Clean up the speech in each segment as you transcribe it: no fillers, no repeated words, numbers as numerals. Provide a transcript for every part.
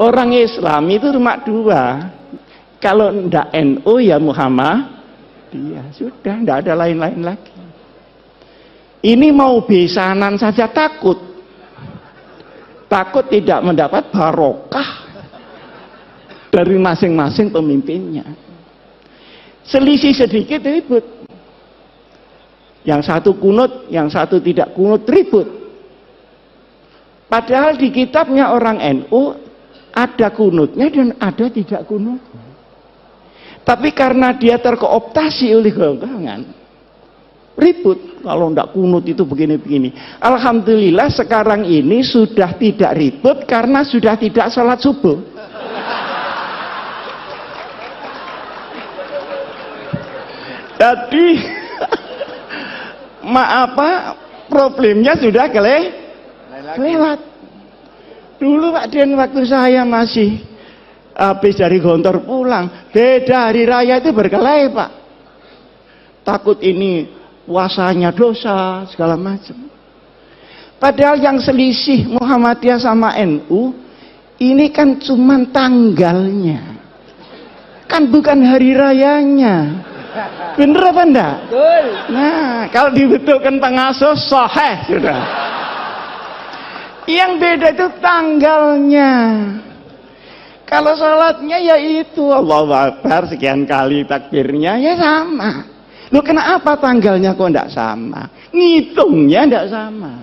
Orang Islam itu cuma dua. Kalau ndak NU ya Muhammadiyah. Sudah, ndak ada lain-lain lagi. Ini mau besanan saja takut. Takut tidak mendapat barokah dari masing-masing pemimpinnya. Selisih sedikit ribut. Yang satu kunut, yang satu tidak kunut, ribut. Padahal di kitabnya orang NU ada kunutnya dan ada tidak kunutnya. Tapi karena dia terkooptasi oleh golongan, ribut. Kalau tidak kunut itu begini-begini. Alhamdulillah sekarang ini sudah tidak ribut karena sudah tidak sholat subuh. Jadi problemnya sudah kelewat. Dulu Pak Den waktu saya masih habis dari Gontor pulang, beda hari raya itu berkelahi Pak. Takut ini puasanya dosa segala macam. Padahal yang selisih Muhammadiyah sama NU ini kan cuman tanggalnya, kan bukan hari rayanya. Bener apa enggak? Betul. Nah, kalau dibetulkan pengasuh sahih sudah. Yang beda itu tanggalnya. Kalau sholatnya ya itu Allahu Akbar sekian kali takbirnya ya sama. Loh kenapa tanggalnya kok enggak sama? Ngitungnya enggak sama.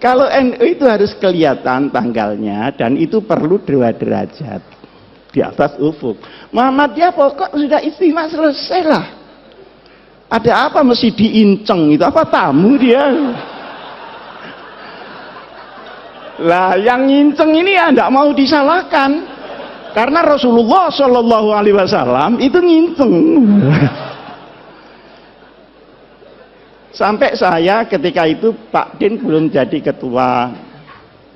Kalau NU itu harus kelihatan tanggalnya dan itu perlu 2 derajat di atas ufuk. Muhammadiyah pokok sudah istimewa selesai lah. Ada apa mesti diinceng itu? Apa tamu dia? Lah yang nginceng ini ya tidak mau disalahkan. Karena Rasulullah Shallallahu Alaihi Wasallam itu nginceng. Sampai saya ketika itu Pak Din belum jadi ketua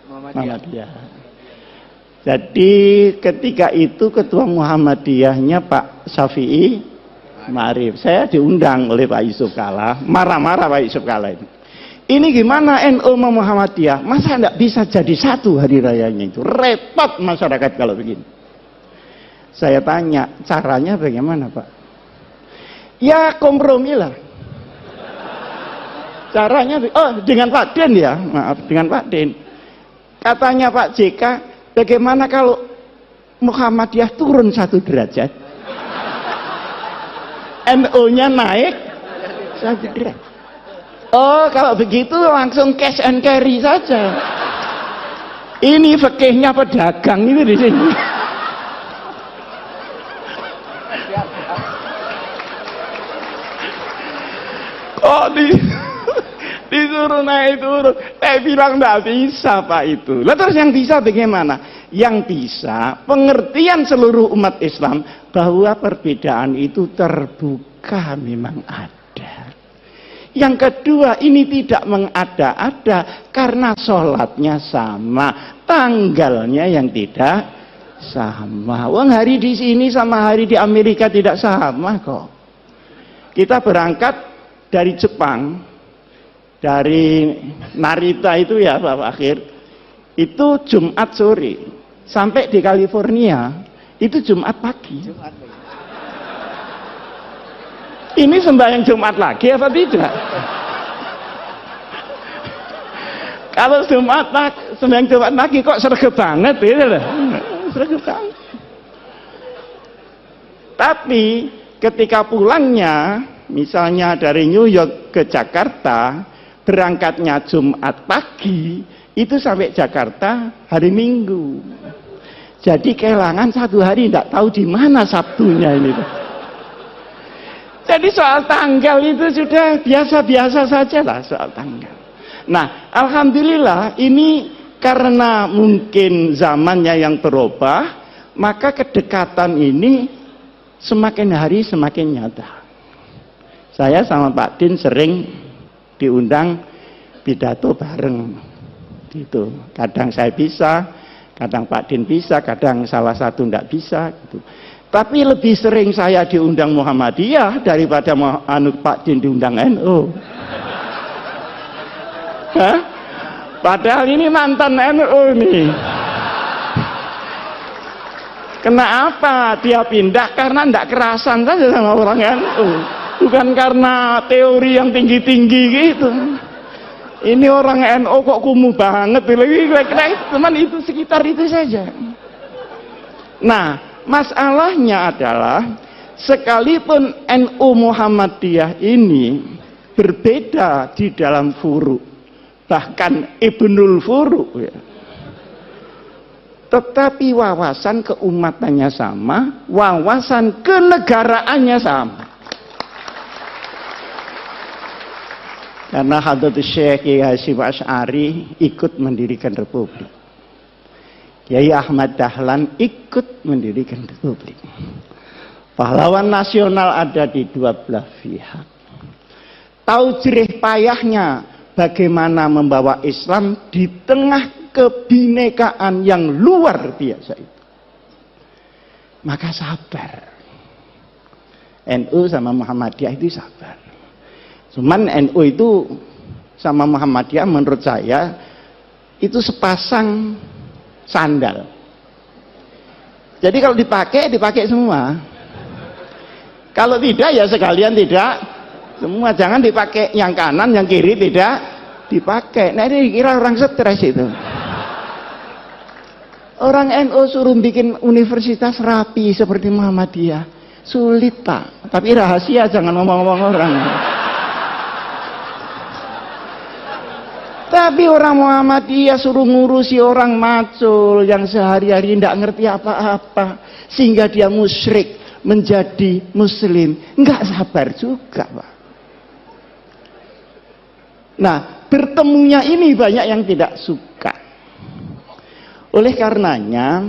Muhammadiyah. Jadi ketika itu ketua Muhammadiyahnya Pak Syafi'i Ma'arif. Saya diundang oleh Pak Yusuf Kalla, marah-marah Pak Yusuf Kalla ini. Ini gimana NU sama Muhammadiyah? Masa enggak bisa jadi satu hari rayanya itu? Repot masyarakat kalau begini. Saya tanya, caranya bagaimana Pak? Ya kompromi lah. Caranya, dengan Pak Den ya, maaf, dengan Pak Den. Katanya Pak JK, bagaimana kalau Muhammadiyah turun 1 derajat? NU-nya naik 1 derajat. Oh, kalau begitu langsung cash and carry saja. Ini fikihnya pedagang itu di sini. Kok disuruh naik turun? Saya bilang tidak bisa Pak itu. Lalu terus yang bisa bagaimana? Yang bisa pengertian seluruh umat Islam bahwa perbedaan itu terbuka memang ada. Yang kedua, ini tidak mengada-ada karena sholatnya sama, tanggalnya yang tidak sama. Wong hari di sini sama hari di Amerika tidak sama kok. Kita berangkat dari Jepang, dari Narita itu ya Pak Akhir, itu Jumat sore, sampai di California itu Jumat pagi. Ini sembahyang Jumat lagi apa tidak? Kalau sembahyang Jumat lagi kok sregep banget gitu loh. Sregep banget. Tapi ketika pulangnya, misalnya dari New York ke Jakarta, berangkatnya Jumat pagi, itu sampai Jakarta hari Minggu. Jadi kehilangan 1 hari, tidak tahu di mana Sabtunya ini. Jadi soal tanggal itu sudah biasa-biasa saja lah soal tanggal. Nah, alhamdulillah ini karena mungkin zamannya yang berubah, maka kedekatan ini semakin hari semakin nyata. Saya sama Pak Din sering diundang pidato bareng gitu. Kadang saya bisa, kadang Pak Din bisa, kadang salah satu tidak bisa gitu. Tapi lebih sering saya diundang Muhammadiyah daripada Pak Din diundang NU. Hah? Padahal ini mantan NU nih. Kenapa dia pindah? Karena tidak kerasan saja sama orang NU. Bukan karena teori yang tinggi-tinggi gitu. Ini orang NU kok kumuh banget. Teman itu sekitar itu saja. Nah, masalahnya adalah sekalipun NU Muhammadiyah ini berbeda di dalam furu, bahkan Ibnul Furu ya. Tetapi wawasan keumatannya sama, wawasan kenegaraannya sama. Karena Hadratus Syekh Kiai Hasyim Asy'ari ikut mendirikan republik. Kiai Ahmad Dahlan ikut mendirikan republik. Pahlawan nasional ada di dua belah pihak. Tahu jerih payahnya bagaimana membawa Islam di tengah kebinekaan yang luar biasa itu. Maka sabar. NU sama Muhammadiyah itu sabar. Cuman NU itu sama Muhammadiyah menurut saya itu sepasang sandal. Jadi kalau dipakai semua. Kalau tidak ya sekalian tidak semua. Jangan dipakai yang kanan, yang kiri tidak dipakai. Nah ini kira orang stres itu. Orang NU suruh bikin universitas rapi seperti Muhammadiyah. Sulit Pak. Tapi rahasia, jangan ngomong-ngomong orang. Tapi orang Muhammadiyah suruh ngurusi orang macul yang sehari-hari tidak ngerti apa-apa. Sehingga dia musyrik menjadi muslim. Enggak sabar juga Pak. Nah, bertemunya ini banyak yang tidak suka. Oleh karenanya,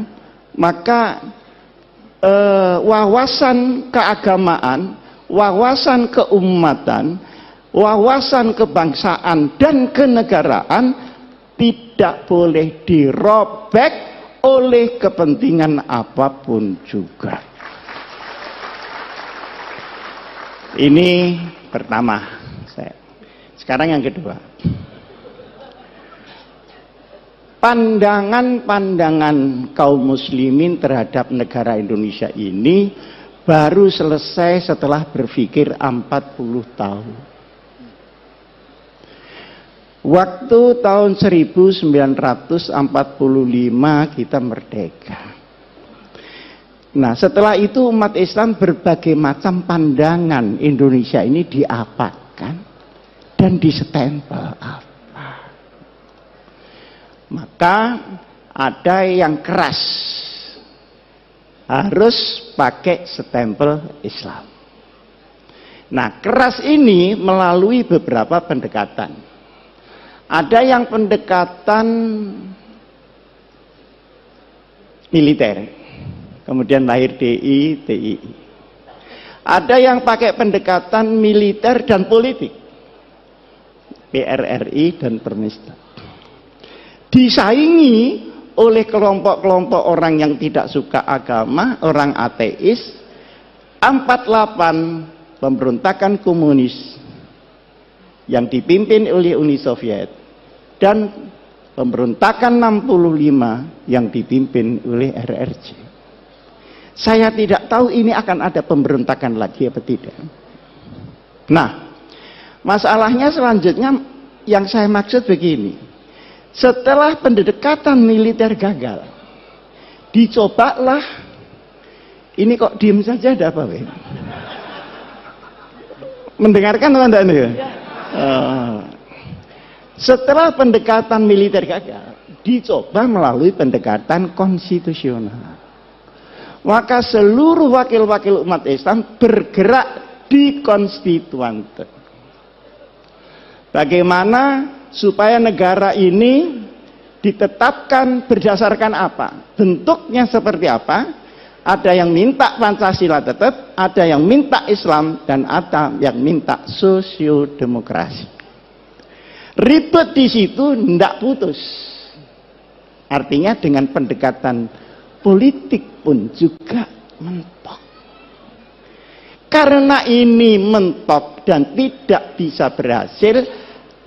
maka wawasan keagamaan, wawasan keumatan, wawasan kebangsaan dan kenegaraan tidak boleh dirobek oleh kepentingan apapun juga. Ini pertama. Sekarang yang kedua. Pandangan-pandangan kaum muslimin terhadap negara Indonesia ini baru selesai setelah berpikir 40 tahun. Waktu tahun 1945 kita merdeka. Nah, setelah itu umat Islam berbagai macam pandangan Indonesia ini diapakan dan disestempel apa. Maka ada yang keras, harus pakai stempel Islam. Nah, keras ini melalui beberapa pendekatan. Ada yang pendekatan militer, kemudian lahir DI, TII. Ada yang pakai pendekatan militer dan politik, PRRI dan Permesta. Disaingi oleh kelompok-kelompok orang yang tidak suka agama, orang ateis. 48 pemberontakan komunis yang dipimpin oleh Uni Soviet dan pemberontakan 65 yang dipimpin oleh RRC. Saya tidak tahu ini akan ada pemberontakan lagi apa tidak. Nah, masalahnya selanjutnya yang saya maksud begini. Setelah pendekatan militer gagal, dicobalah, ini kok diem saja ada apa? Mendengarkan teman-teman ya? Setelah pendekatan militer gagal, dicoba melalui pendekatan konstitusional. Maka seluruh wakil-wakil umat Islam bergerak di konstituante. Bagaimana supaya negara ini ditetapkan berdasarkan apa? Bentuknya seperti apa? Ada yang minta Pancasila tetap, ada yang minta Islam, dan ada yang minta sosiodemokrasi. Ribet di situ tidak putus. Artinya dengan pendekatan politik pun juga mentok. Karena ini mentok dan tidak bisa berhasil,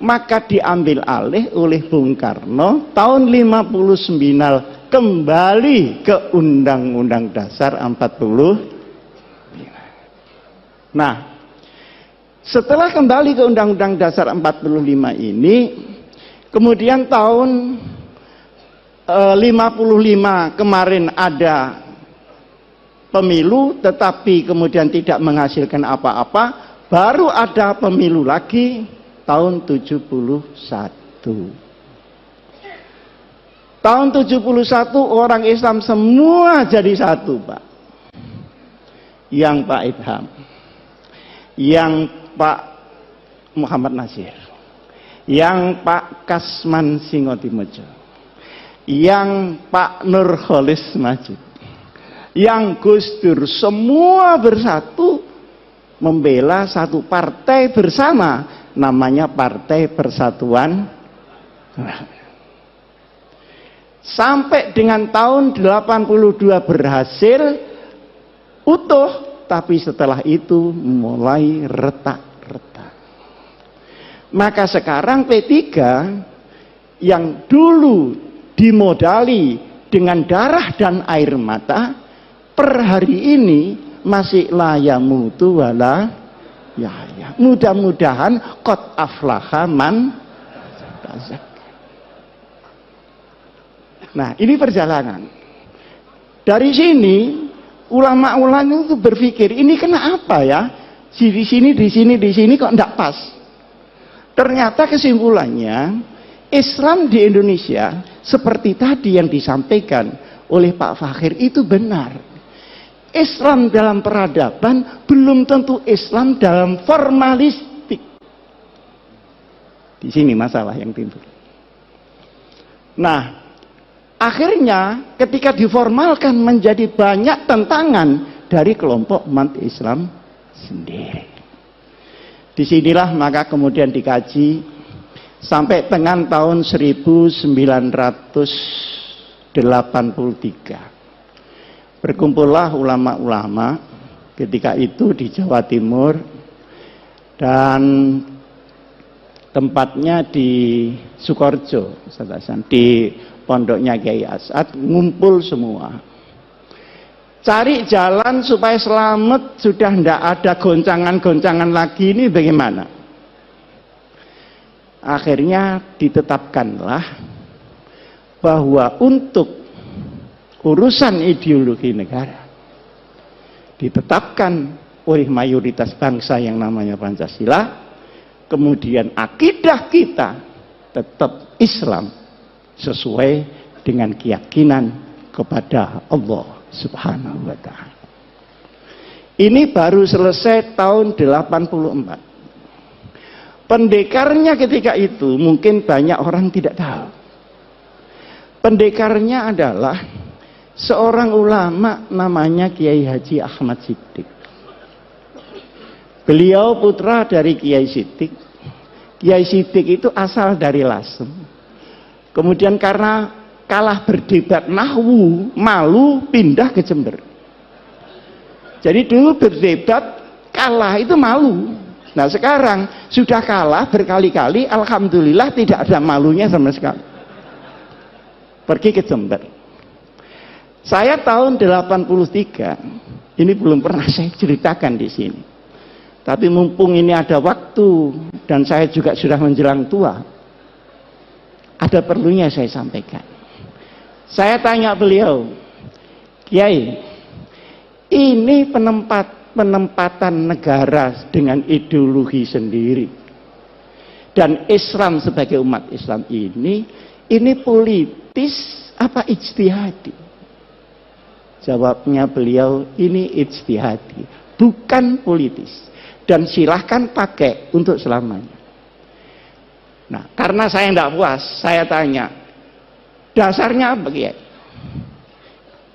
maka diambil alih oleh Bung Karno tahun 59 kembali ke Undang-Undang Dasar 45. Nah, setelah kembali ke Undang-Undang Dasar 45 ini, kemudian tahun 55 kemarin ada pemilu, tetapi kemudian tidak menghasilkan apa-apa, baru ada pemilu lagi tahun 71. Tahun 71 orang Islam semua jadi satu, Pak. Yang Pak Idham, yang Pak Muhammad Nasir, yang Pak Kasman Singotimojo, yang Pak Nurholis Majid, yang Gus Dur, semua bersatu membela satu partai bersama, namanya Partai Persatuan. Sampai dengan tahun 82 berhasil utuh, tapi setelah itu mulai retak-retak. Maka sekarang P3 yang dulu dimodali dengan darah dan air mata, per hari ini masih layamutu wala ya. Mudah-mudahan qad aflaha man tazakka. Nah, ini perjalanan. Dari sini ulama-ulama itu berpikir, ini kenapa ya? Di sini kok enggak pas. Ternyata kesimpulannya, Islam di Indonesia seperti tadi yang disampaikan oleh Pak Fakhir itu benar. Islam dalam peradaban belum tentu Islam dalam formalistik. Di sini masalah yang timbul. Nah, akhirnya ketika diformalkan menjadi banyak tentangan dari kelompok umat Islam sendiri. Disinilah maka kemudian dikaji sampai dengan tahun 1983. Berkumpullah ulama-ulama ketika itu di Jawa Timur dan tempatnya di Sukoharjo, di pondoknya Kiai As'ad, ngumpul semua. Cari jalan supaya selamat, sudah tidak ada goncangan-goncangan lagi, ini bagaimana? Akhirnya ditetapkanlah bahwa untuk urusan ideologi negara ditetapkan oleh mayoritas bangsa yang namanya Pancasila, kemudian akidah kita tetap Islam sesuai dengan keyakinan kepada Allah Subhanahu wa ta'ala. Ini baru selesai tahun 84. Pendekarnya ketika itu mungkin banyak orang tidak tahu. Pendekarnya adalah seorang ulama namanya Kiai Haji Ahmad Siddiq. Beliau putra dari Kiai Siddiq. Kiai Siddiq itu asal dari Lasem. Kemudian karena kalah berdebat nahwu, malu pindah ke Jember. Jadi dulu berdebat kalah itu malu. Nah sekarang sudah kalah berkali-kali, alhamdulillah tidak ada malunya sama sekali. Pergi ke Jember. Saya tahun 83, ini belum pernah saya ceritakan di sini. Tapi mumpung ini ada waktu dan saya juga sudah menjelang tua, ada perlunya saya sampaikan. Saya tanya beliau, Kiai, ini penempatan negara dengan ideologi sendiri dan Islam sebagai umat Islam ini politis apa ijtihadi? Jawabnya beliau, ini ijtihadi, bukan politis, dan silahkan pakai untuk selamanya. Nah, karena saya tidak puas, saya tanya, dasarnya apa Kiai?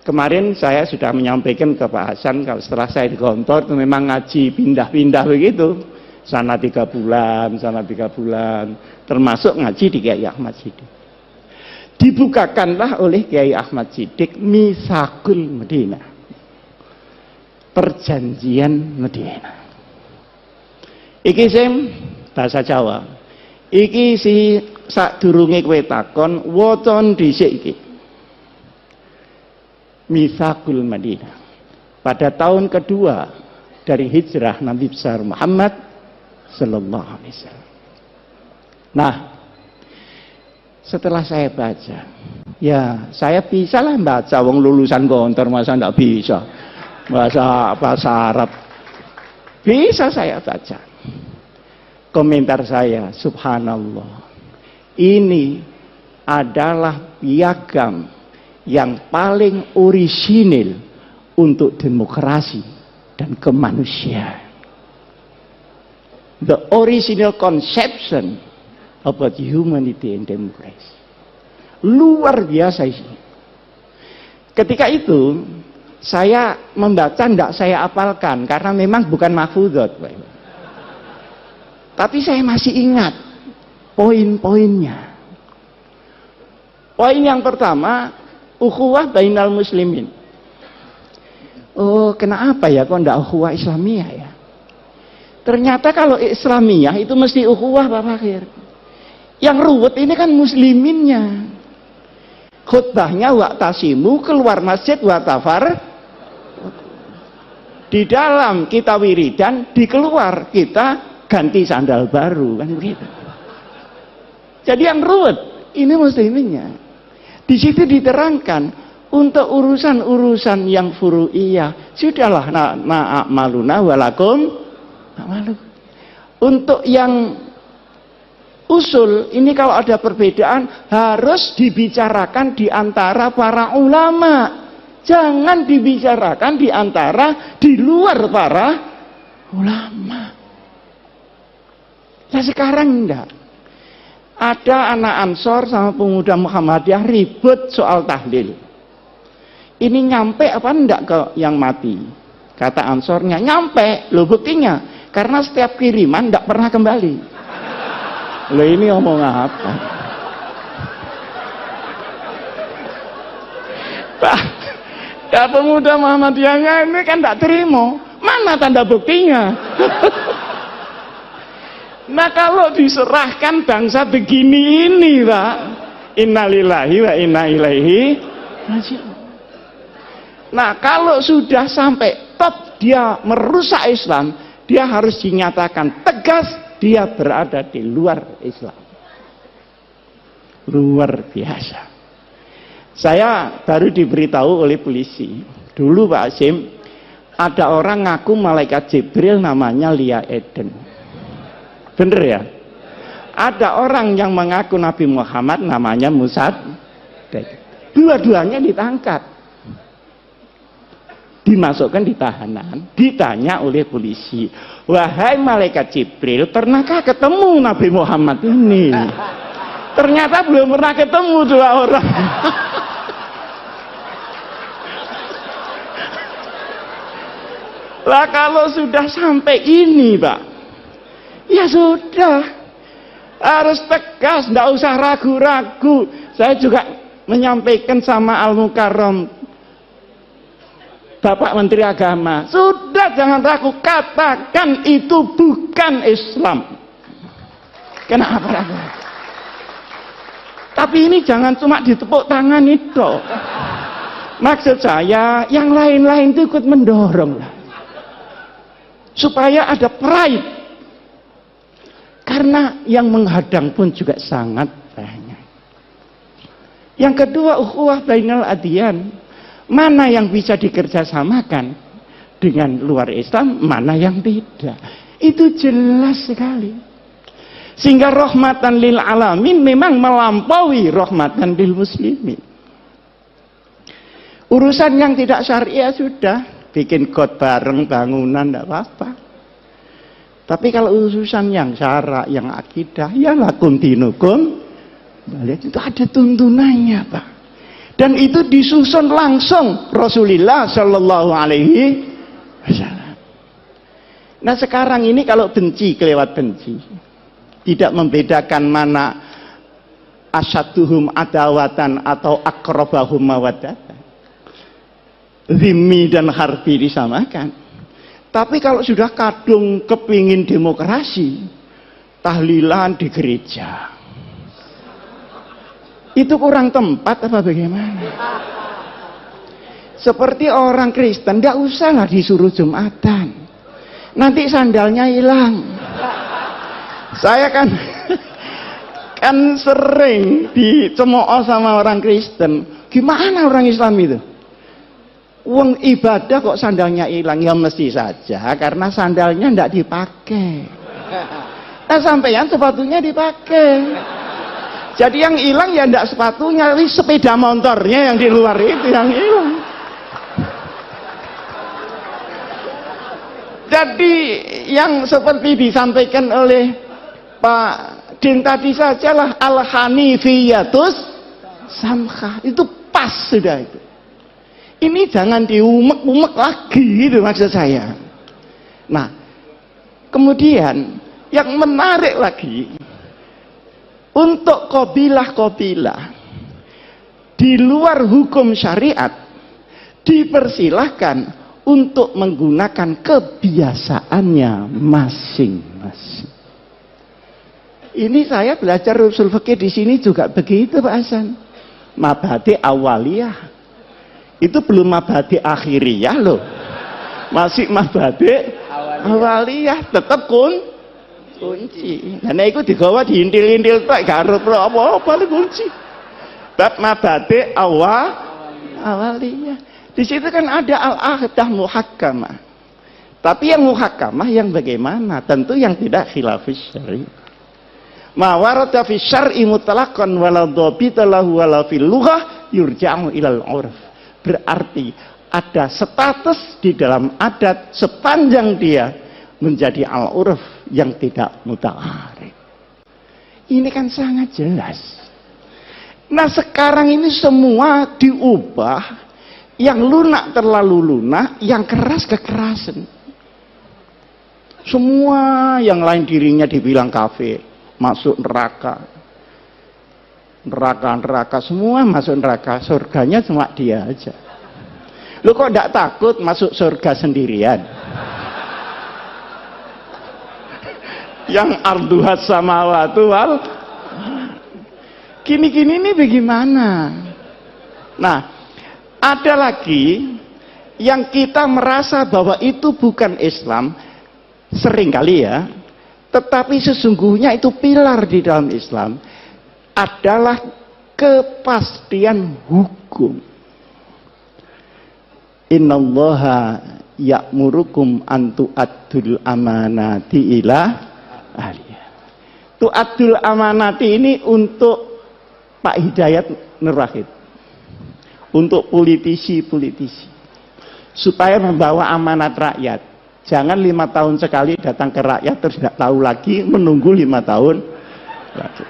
Kemarin saya sudah menyampaikan ke Pak Hasan, kalau setelah saya di kantor itu memang ngaji pindah-pindah begitu, sana 3 bulan, sana 3 bulan, termasuk ngaji di Kiai Ahmad Siddiq. Dibukakanlah oleh Kiai Ahmad Siddiq Mitsaqul Madinah, perjanjian Madinah. Iki sing bahasa Jawa. Iki si sadurunge kowe takon waca dhisik iki. Mitsaqul Madinah. Pada tahun kedua dari hijrah Nabi besar Muhammad sallallahu alaihi wasallam. Nah, setelah saya baca, ya saya bisalah baca, wong lulusan Gontor masa enggak bisa bahasa Arab. Bisa saya baca. Komentar saya, subhanallah. Ini adalah piagam yang paling orisinil untuk demokrasi dan kemanusiaan. The original conception about humanity and democracy. Luar biasa ini. Ketika itu saya membaca, tidak saya apalkan karena memang bukan mahfudot, tapi saya masih ingat poin-poinnya. Poin yang pertama, ukhuwah bainal muslimin. Oh, kenapa ya kok tidak ukhuwah Islamiyah ya? Ternyata kalau Islamiyah itu mesti ukhuwah Pak Fakir. Yang ruwet ini kan musliminnya. Khutbahnya wa'tasimu, keluar masjid wa'tafar. Di dalam kita wiridan, di keluar kita ganti sandal baru, kan begitu. Jadi yang ruwet ini musliminnya. Di situ diterangkan untuk urusan-urusan yang furu'iyah, sudahlah na'amaluna walakum malu. Untuk yang usul ini kalau ada perbedaan harus dibicarakan di antara para ulama. Jangan dibicarakan di antara di luar para ulama. Nah sekarang enggak. Ada anak Ansor sama pemuda Muhammadiyah ribut soal tahlil. Ini nyampe apa enggak ke yang mati? Kata Ansornya, nyampe. Loh buktinya, karena setiap kiriman enggak pernah kembali. Loh ini ngomong apa? Pak, ya pemuda Muhammadiyahnya ini kan enggak terima. Mana tanda buktinya? Nah kalau diserahkan bangsa begini ini Pak, innalillahi wa inna ilaihi raji'un. Nah kalau sudah sampai top dia merusak Islam, dia harus dinyatakan tegas dia berada di luar Islam. Luar biasa. Saya baru diberitahu oleh polisi. Dulu Pak Hasim, ada orang ngaku malaikat Jibril namanya Lia Eden. Bener ya? Ada orang yang mengaku Nabi Muhammad namanya Musad. Dua-duanya ditangkap. Dimasukkan di tahanan, ditanya oleh polisi, wahai malaikat Jibril, pernahkah ketemu Nabi Muhammad ini? Ternyata belum pernah ketemu dua orang. Lah kalau sudah sampai ini Pak, ya sudah, harus tegas, tidak usah ragu-ragu. Saya juga menyampaikan sama Al-Mukarram, Bapak Menteri Agama, sudah jangan ragu, katakan itu bukan Islam. Kenapa ragu? Tapi ini jangan cuma ditepuk tangan itu. Maksud saya, yang lain-lain itu ikut mendorong lah. Supaya ada pride. Karena yang menghadang pun juga sangat banyak. Yang kedua, ukhuwah bainal adyan. Mana yang bisa dikerjasamakan dengan luar Islam, mana yang tidak. Itu jelas sekali. Sehingga rahmatan lil alamin memang melampaui rahmatan lil muslimin. Urusan yang tidak syariah sudah, bikin got bareng bangunan tidak apa-apa. Tapi kalau urusan yang syara, yang akidah, ya lakum dinukum, itu ada tuntunannya Pak. Dan itu disusun langsung Rasulullah Shallallahu Alaihi Wasallam. Nah sekarang ini kalau benci kelewat benci, tidak membedakan mana asyaduhum adawatan atau akrobahum mawaddatan. Zimmi dan harbi disamakan. Tapi kalau sudah kadung kepingin demokrasi, tahlilan di gereja, itu kurang tempat apa bagaimana? Seperti orang Kristen, tidak usah lah disuruh Jumatan. Nanti sandalnya hilang. Saya kan sering dicemooh sama orang Kristen. Gimana orang Islam itu? Uang ibadah kok sandalnya hilang? Ya mesti saja karena sandalnya tidak dipakai. Nah sampeyan sepatunya dipakai. Jadi yang hilang ya tidak sepatunya, tapi sepeda motornya yang di luar itu yang hilang. Jadi yang seperti disampaikan oleh Pak Din tadi sajalah al-hanifiyatus samkhah, itu pas sudah itu. Ini jangan diumek-umek lagi gitu maksud saya. Nah, kemudian yang menarik lagi untuk qabilah-qabilah di luar hukum syariat dipersilahkan untuk menggunakan kebiasaannya masing-masing. Ini saya belajar usul fikih di sini juga begitu Pak Hasan. Mabhadi awaliyah. Itu belum mabhadi akhiriyah loh. Masih mabhadi awaliyah, tetap kunci. Nah itu digawa diintil-intil tak garut apa-apa kunci. Bab mabhadi awaliyah. Di situ kan ada al-ahdah muhakkamah. Tapi yang muhakkamah yang bagaimana? Tentu yang tidak khilafis syar'i. Ma warada fi syar'i mutlaqan wala dhabita lahu wala fil lughah yurja'u ilal 'urf. Berarti ada status di dalam adat sepanjang dia menjadi al-'urf yang tidak muta'arif. Ini kan sangat jelas. Nah, sekarang ini semua diubah. Yang lunak terlalu lunak, yang keras kekerasan. Semua yang lain dirinya dibilang kafir, masuk neraka. Neraka, semua masuk neraka, surganya cuma dia aja. Lu kok tidak takut masuk surga sendirian? Yang arduhat samawatu wal gini-gini ini bagaimana? Nah, ada lagi yang kita merasa bahwa itu bukan Islam, seringkali ya, tetapi sesungguhnya itu pilar di dalam Islam, adalah kepastian hukum. Innallaha ya'murukum an tu'addul amanati ila ahliha. Tu'addul amanati ini untuk Pak Hidayat Nur Wahid. Untuk politisi-politisi supaya membawa amanat rakyat. Jangan 5 tahun sekali datang ke rakyat terus tidak tahu lagi, menunggu 5 tahun lagi.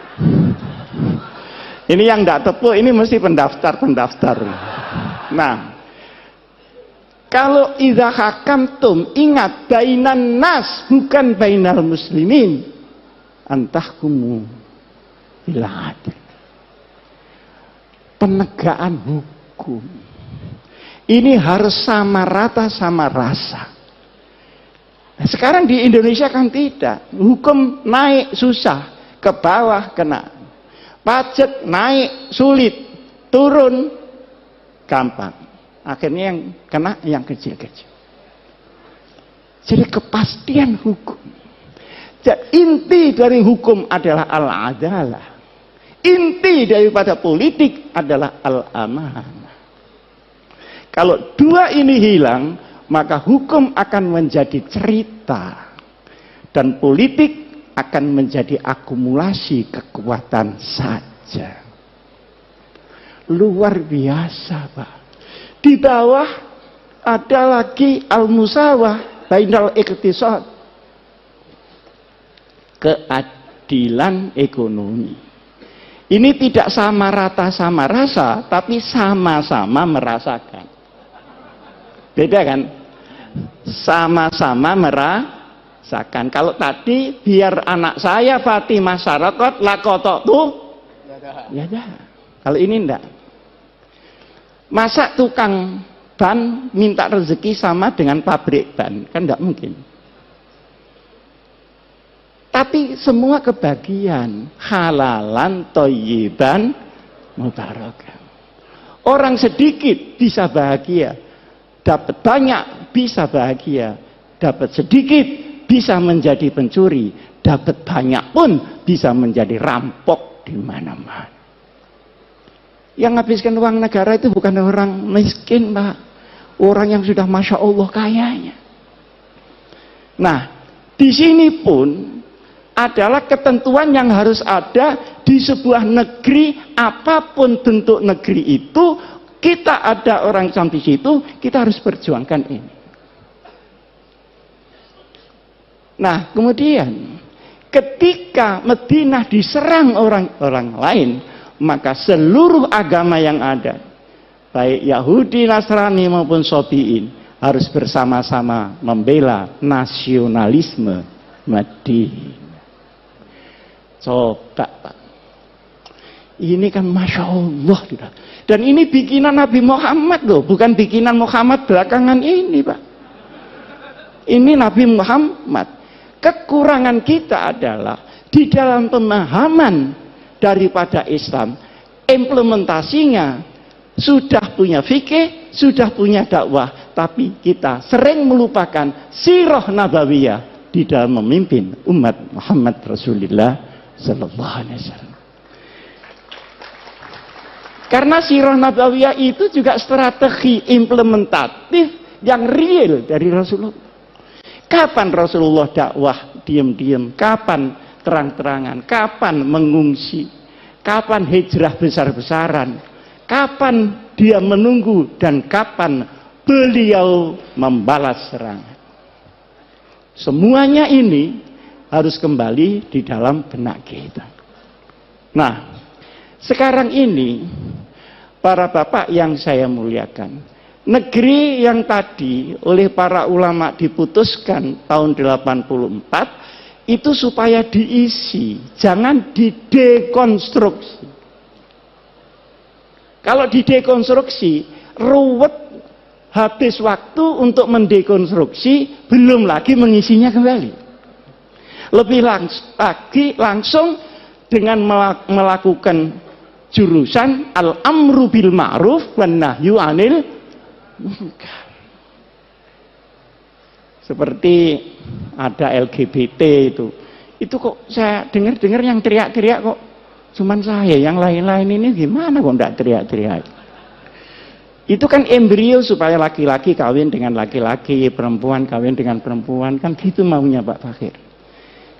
Ini yang tidak tepu, ini mesti pendaftar. Nah, kalau idza hakamtum, ingat bainan nas bukan bainal muslimin, antahkumu bil adl. Penegakan hukum. Ini harus sama rata sama rasa. Nah, sekarang di Indonesia kan tidak. Hukum naik susah, ke bawah kena. Pajak naik sulit, turun gampang. Akhirnya yang kena yang kecil-kecil. Jadi kepastian hukum. Jadi, inti dari hukum adalah al-adalah. Inti daripada politik adalah al-amanah. Kalau dua ini hilang, maka hukum akan menjadi cerita dan politik akan menjadi akumulasi kekuatan saja. Luar biasa, Pak. Di bawah ada lagi al-musawah bainal iqtisad, keadilan ekonomi. Ini tidak sama rata sama rasa, tapi sama-sama merasakan. Beda kan? Sama-sama merasakan. Kalau tadi biar anak saya Fatimah Syarakat lakotok tuh, ya dah. Kalau ini enggak. Masa tukang ban minta rezeki sama dengan pabrik ban? Kan enggak mungkin. Tapi semua kebagian, halalan, thayyiban, mubarakan. Orang sedikit bisa bahagia, dapat banyak bisa bahagia, dapat sedikit bisa menjadi pencuri, dapat banyak pun bisa menjadi rampok di mana-mana. Yang menghabiskan uang negara itu bukan orang miskin, Pak. Orang yang sudah Masya Allah kayanya. Nah, di sini pun adalah ketentuan yang harus ada di sebuah negeri, apapun bentuk negeri itu, kita ada orang Islam di situ, kita harus perjuangkan ini. Nah, kemudian ketika Madinah diserang orang-orang lain, maka seluruh agama yang ada, baik Yahudi, Nasrani maupun Sobiin, harus bersama-sama membela nasionalisme Madinah. Coba, Pak. Ini kan Masya Allah. Dan ini bikinan Nabi Muhammad loh, bukan bikinan Muhammad belakangan ini, Pak. Ini Nabi Muhammad. Kekurangan kita adalah di dalam pemahaman daripada Islam, implementasinya sudah punya fikih, sudah punya dakwah, tapi kita sering melupakan sirah nabawiyah di dalam memimpin umat Muhammad Rasulullah sallallahu alaihi wasallam. Karena sirah nabawiyah itu juga strategi implementatif yang real dari Rasulullah. Kapan Rasulullah dakwah diam-diam, kapan terang-terangan, kapan mengungsi, kapan hijrah besar-besaran, kapan dia menunggu, dan kapan beliau membalas serangan. Semuanya ini harus kembali di dalam benak kita. Nah, sekarang ini para bapak yang saya muliakan, negeri yang tadi oleh para ulama diputuskan tahun 84 itu supaya diisi, jangan didekonstruksi. Kalau didekonstruksi, ruwet, habis waktu untuk mendekonstruksi, belum lagi mengisinya kembali. Lebih langsung dengan melakukan jurusan al-amru bil ma'ruf wan nahyu 'anil munkar. Seperti ada LGBT itu kok saya dengar yang teriak-teriak kok cuman saya, yang lain-lain ini gimana kok enggak teriak-teriak. Itu kan embrio supaya laki-laki kawin dengan laki-laki, perempuan kawin dengan perempuan, kan gitu maunya Pak Fakir.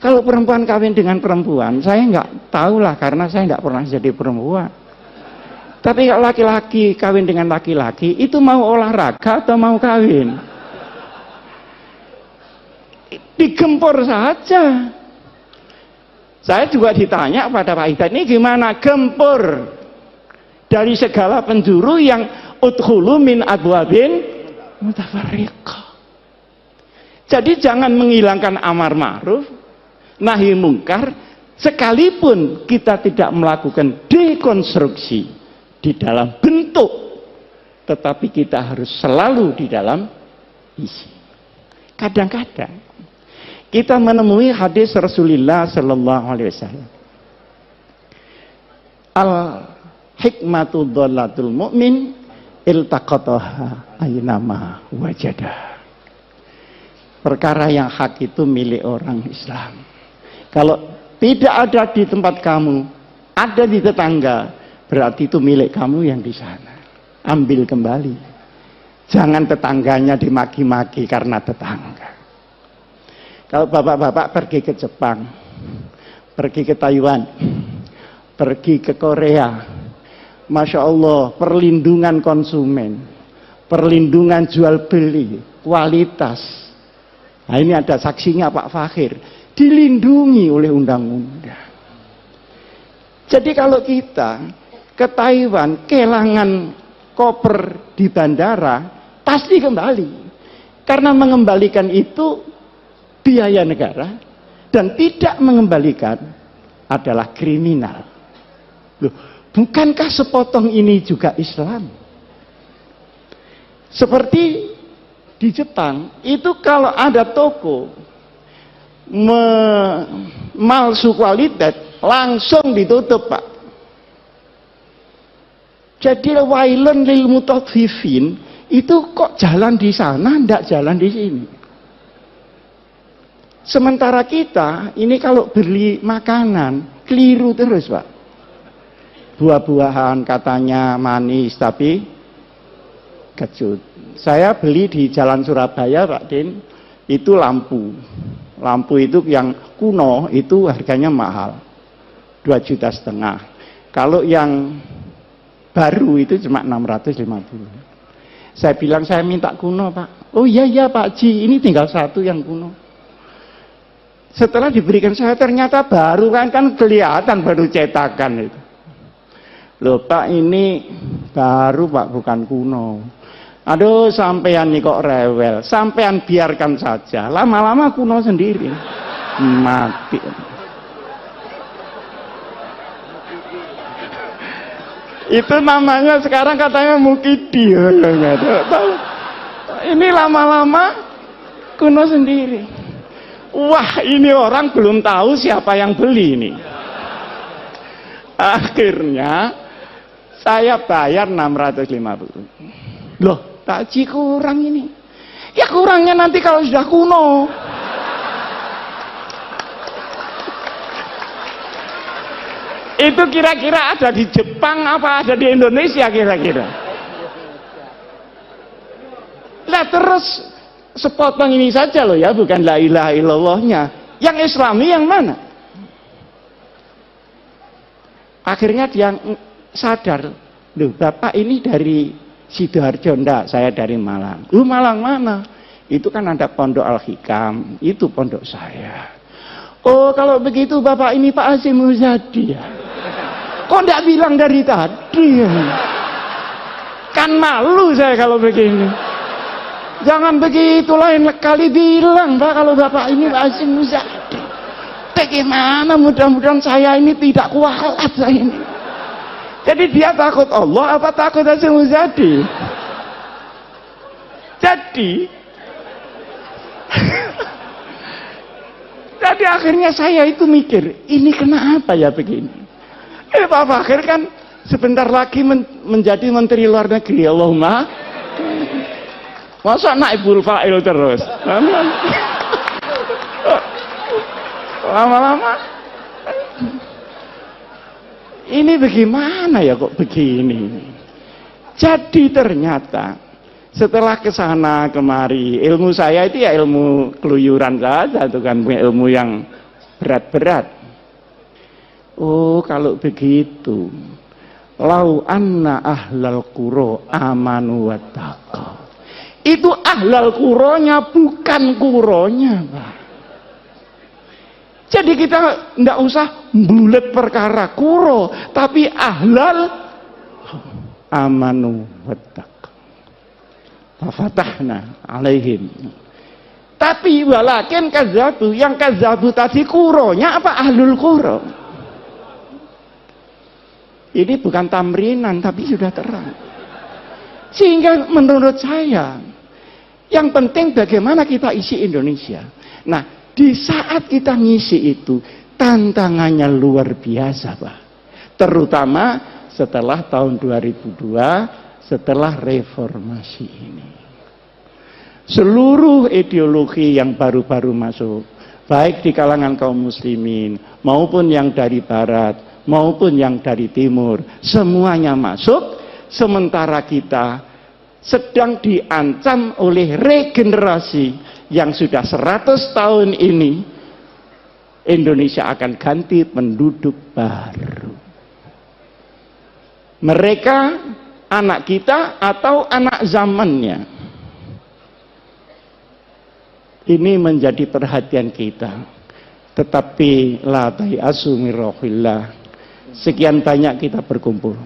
Kalau perempuan kawin dengan perempuan, saya nggak tahu lah karena saya nggak pernah jadi perempuan. Tapi kalau laki-laki kawin dengan laki-laki, itu mau olahraga atau mau kawin? Digempur saja. Saya juga ditanya pada Pak Hidayat, ini gimana gempur dari segala penjuru yang udkhulu min abwabin mutafarriqah. Jadi jangan menghilangkan amar ma'ruf nahi mungkar sekalipun kita tidak melakukan dekonstruksi di dalam bentuk, tetapi kita harus selalu di dalam isi. Kadang-kadang kita menemui hadis Rasulullah sallallahu alaihi wasallam, al hikmatu dhallatul mu'min iltaqataha aynama wajadah. Perkara yang hak itu milik orang Islam. Kalau tidak ada di tempat kamu, ada di tetangga, berarti itu milik kamu yang di sana. Ambil kembali. Jangan tetangganya dimaki-maki karena tetangga. Kalau bapak-bapak pergi ke Jepang, pergi ke Taiwan, pergi ke Korea, Masya Allah, perlindungan konsumen, perlindungan jual beli, kualitas. Nah ini ada saksinya Pak Fakhir, dilindungi oleh undang-undang. Jadi kalau kita ke Taiwan, kehilangan koper di bandara, pasti kembali. Karena mengembalikan itu biaya negara, dan tidak mengembalikan adalah kriminal. Loh, bukankah sepotong ini juga Islam? Seperti di Jepang, itu kalau ada toko malsu kualitas, langsung ditutup Pak. Jadi wailun lil mutaffifin itu kok jalan di sana, ndak jalan di sini. Sementara kita ini kalau beli makanan keliru terus, Pak. Buah-buahan katanya manis tapi kecut. Saya beli di Jalan Surabaya, Pak Din, itu lampu. Lampu itu yang kuno itu harganya mahal. 2,5 juta. Kalau yang baru itu cuma 650. Saya bilang saya minta kuno, Pak. Oh iya Pak Ji, ini tinggal satu yang kuno. Setelah diberikan saya ternyata baru kan kelihatan baru cetakan itu. Loh Pak, ini baru Pak, bukan kuno. Aduh, sampean nih kok rewel. Sampean biarkan saja. Lama-lama kuno sendiri. Mati. Itu namanya sekarang katanya mukidi. Ini lama-lama kuno sendiri. Wah, ini orang belum tahu siapa yang beli ini. Akhirnya saya bayar 650. Loh, takji kurang ini. Ya kurangnya nanti kalau sudah kuno. Itu kira-kira ada di Jepang apa ada di Indonesia kira-kira? Lah terus sepotong ini saja loh ya, bukan la ilaha illallahnya. Yang Islami yang mana? Akhirnya dia sadar, loh Bapak ini dari Sidoarjo, enggak, saya dari Malang. Lu Malang mana? Itu kan ada Pondok Al-Hikam, itu pondok saya. Oh kalau begitu Bapak ini Pak Hasyim Muzadi ya? Kok enggak bilang dari tadi ya? Kan malu saya kalau begini. Jangan begitu, lain kali bilang Pak kalau Bapak ini Pak Hasyim Muzadi. Bagaimana mudah-mudahan saya ini tidak kualat saya ini. Jadi dia takut Allah apa takut Hasyim Muzadi? Jadi akhirnya saya itu mikir, ini kenapa ya begini? Pak Fakir kan sebentar lagi menjadi Menteri Luar Negeri, Allahumma. Masa naibul fa'il terus? Lama-lama ini bagaimana ya kok begini? Jadi ternyata setelah kesana kemari, ilmu saya itu ya ilmu keluyuran saja, itu kan ilmu yang berat-berat. Oh kalau begitu, lau anna ahlal qura amanu wattaqau. Itu ahlal quronya bukan kuronya, Pak. Jadi kita tidak usah bulet perkara kuro, tapi ahlal amanu wattaqau. Fafatahna alaihim. Tapi walakin kazabu, yang kazabu tadi kuronya apa ahlul kuro? Ini bukan tamrinan tapi sudah terang. Sehingga menurut saya yang penting bagaimana kita isi Indonesia. Nah, di saat kita ngisi itu tantangannya luar biasa, Pak. Terutama setelah tahun 2002, setelah reformasi ini. Seluruh ideologi yang baru-baru masuk, baik di kalangan kaum muslimin maupun yang dari barat maupun yang dari timur, semuanya masuk, sementara kita sedang diancam oleh regenerasi yang sudah 100 tahun ini. Indonesia akan ganti penduduk baru. Mereka anak kita atau anak zamannya. Ini menjadi perhatian kita. Tetapi la tayasu min rauhillah. Sekian banyak kita berkumpul.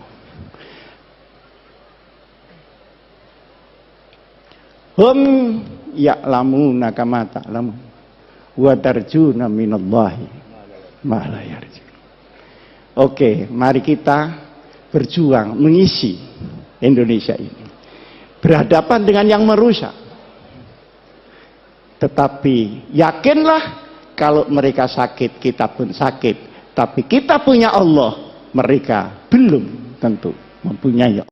Hum ya'lamuna kama ta'lamun wa tarjuna minallahi ma la yarjun. Oke, mari kita berjuang mengisi Indonesia ini. Berhadapan dengan yang merusak. Tetapi yakinlah kalau mereka sakit, kita pun sakit. Tapi kita punya Allah, mereka belum tentu mempunyai Allah.